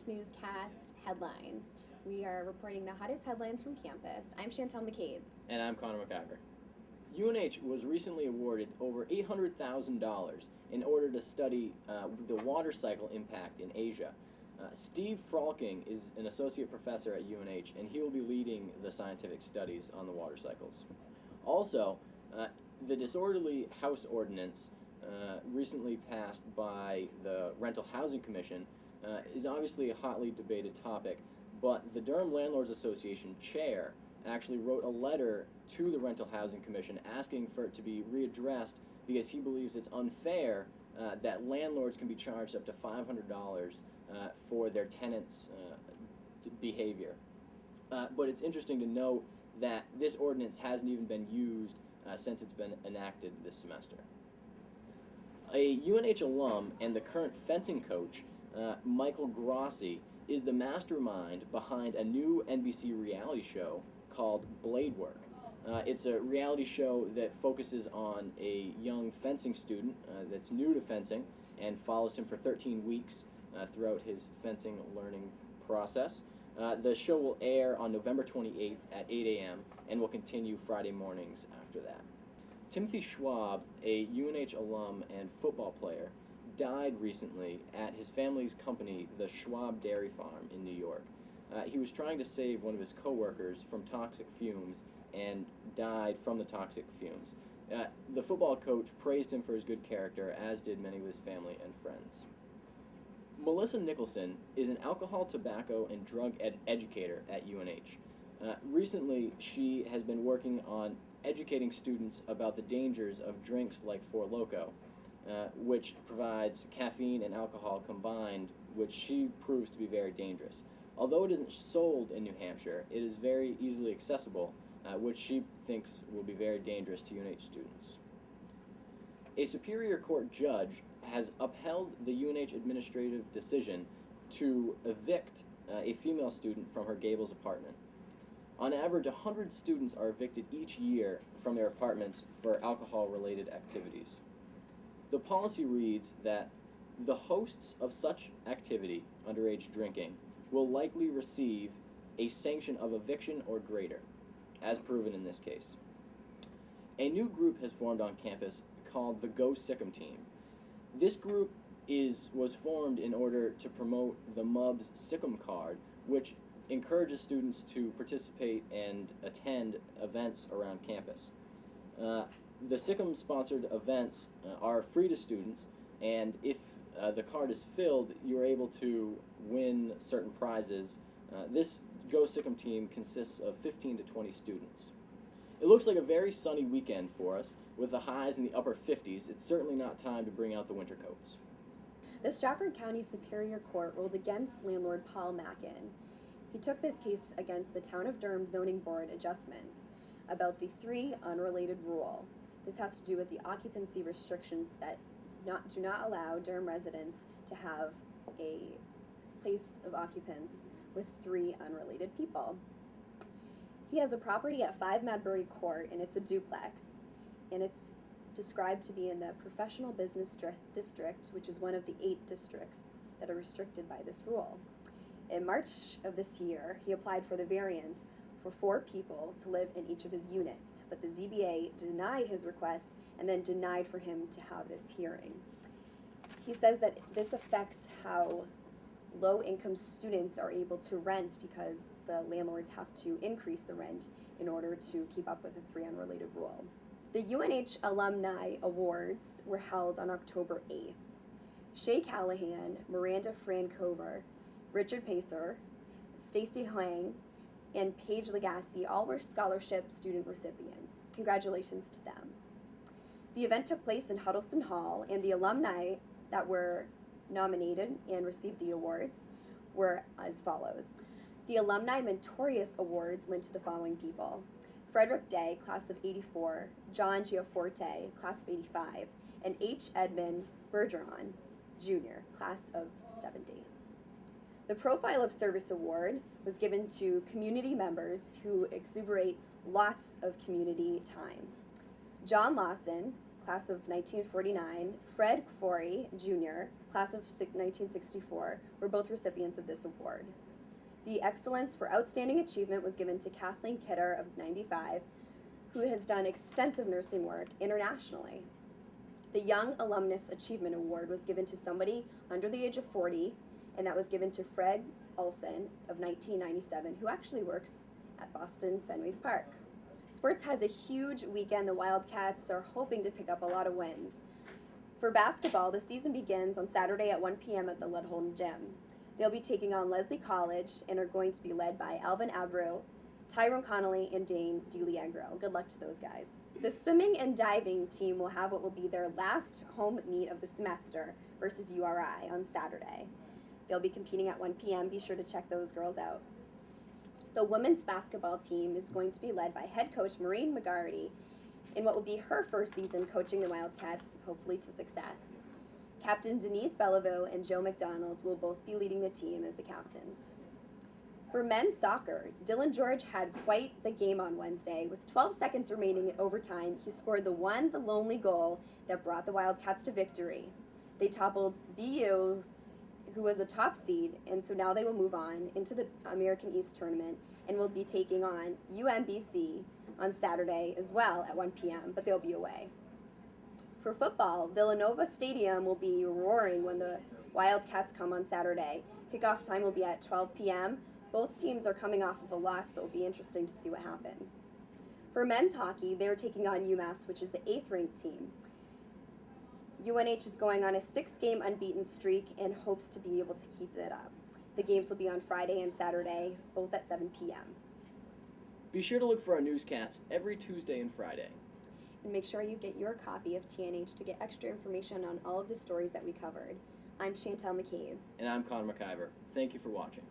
TNH Newscast Headlines. We are reporting the hottest headlines from campus. I'm Chantel McCabe. And I'm Connor McIver. UNH was recently awarded over $800,000 in order to study the water cycle impact in Asia. Steve Frolking is an associate professor at UNH, and he will be leading the scientific studies on the water cycles. Also, the disorderly house ordinance recently passed by the Rental Housing Commission is obviously a hotly debated topic, but the Durham Landlords Association chair actually wrote a letter to the Rental Housing Commission asking for it to be readdressed because he believes it's unfair that landlords can be charged up to $500 for their tenants' behavior. But it's interesting to note that this ordinance hasn't even been used since it's been enacted this semester. A UNH alum and the current fencing coach, Michael Grossi, is the mastermind behind a new NBC reality show called Blade Work. It's a reality show that focuses on a young fencing student that's new to fencing and follows him for 13 weeks throughout his fencing learning process. The show will air on November 28th at 8 a.m. and will continue Friday mornings after that. Timothy Schwab, a UNH alum and football player, died recently at his family's company, the Schwab Dairy Farm in New York. He was trying to save one of his coworkers from toxic fumes and died from the toxic fumes. The football coach praised him for his good character, as did many of his family and friends. Melissa Nicholson is an alcohol, tobacco, and drug educator at UNH. Recently, she has been working on educating students about the dangers of drinks like Four Loko, which provides caffeine and alcohol combined, which she proves to be very dangerous. Although it isn't sold in New Hampshire, it is very easily accessible, which she thinks will be very dangerous to UNH students. A Superior Court judge has upheld the UNH administrative decision to evict a female student from her Gables apartment. On average, 100 students are evicted each year from their apartments for alcohol-related activities. The policy reads that the hosts of such activity, underage drinking, will likely receive a sanction of eviction or greater, as proven in this case. A new group has formed on campus called the Go Sikkim Team. This group was formed in order to promote the MUB's Sikkim card, which encourages students to participate and attend events around campus. The Sikkim-sponsored events are free to students, and if the card is filled, you're able to win certain prizes. This Go Sikkim team consists of 15 to 20 students. It looks like a very sunny weekend for us, with the highs in the upper 50s. It's certainly not time to bring out the winter coats. The Stratford County Superior Court ruled against landlord Paul Mackin. He took this case against the Town of Durham Zoning Board adjustments about the 3 unrelated rule. This has to do with the occupancy restrictions that do not allow Durham residents to have a place of occupants with 3 unrelated people. He has a property at 5 Madbury Court, and it's a duplex, and it's described to be in the Professional Business District, which is one of the 8 districts that are restricted by this rule. In March of this year, he applied for the variance for 4 people to live in each of his units, but the ZBA denied his request and then denied for him to have this hearing. He says that this affects how low-income students are able to rent because the landlords have to increase the rent in order to keep up with the 3 unrelated rule. The UNH Alumni Awards were held on October 8th. Shay Callahan, Miranda Francover, Richard Pacer, Stacy Huang, and Paige Legassi all were scholarship student recipients. Congratulations to them. The event took place in Huddleston Hall, and the alumni that were nominated and received the awards were as follows. The Alumni Mentorius Awards went to the following people: Frederick Day, class of 84, John Giaforte, class of 85, and H. Edmund Bergeron, Jr., class of 70. The Profile of Service Award was given to community members who exuberate lots of community time. John Lawson, class of 1949, Fred Forey, Jr., class of 1964, were both recipients of this award. The Excellence for Outstanding Achievement was given to Kathleen Kidder of 95, who has done extensive nursing work internationally. The Young Alumnus Achievement Award was given to somebody under the age of 40, and that was given to Fred Olson of 1997, who actually works at Boston Fenway's Park. Sports has a huge weekend. The Wildcats are hoping to pick up a lot of wins. For basketball, the season begins on Saturday at 1 p.m. at the Ludholm Gym. They'll be taking on Leslie College and are going to be led by Alvin Abreu, Tyrone Connolly, and Dane DiLiegro. Good luck to those guys. The swimming and diving team will have what will be their last home meet of the semester versus URI on Saturday. They'll be competing at 1 p.m. Be sure to check those girls out. The women's basketball team is going to be led by head coach Maureen McGarty in what will be her first season coaching the Wildcats, hopefully to success. Captain Denise Bellevue and Joe McDonald will both be leading the team as the captains. For men's soccer, Dylan George had quite the game on Wednesday. With 12 seconds remaining in overtime, he scored the lonely goal that brought the Wildcats to victory. They toppled BU, who was the top seed, and so now they will move on into the American East tournament and will be taking on UMBC on Saturday as well at 1 p.m., but they'll be away. For football, Villanova Stadium will be roaring when the Wildcats come on Saturday. Kickoff time will be at 12 p.m. Both teams are coming off of a loss, so it'll be interesting to see what happens. For men's hockey, they're taking on UMass, which is the 8th-ranked team. UNH is going on a 6-game unbeaten streak and hopes to be able to keep it up. The games will be on Friday and Saturday, both at 7 p.m. Be sure to look for our newscasts every Tuesday and Friday. And make sure you get your copy of TNH to get extra information on all of the stories that we covered. I'm Chantel McCabe. And I'm Connor McIver. Thank you for watching.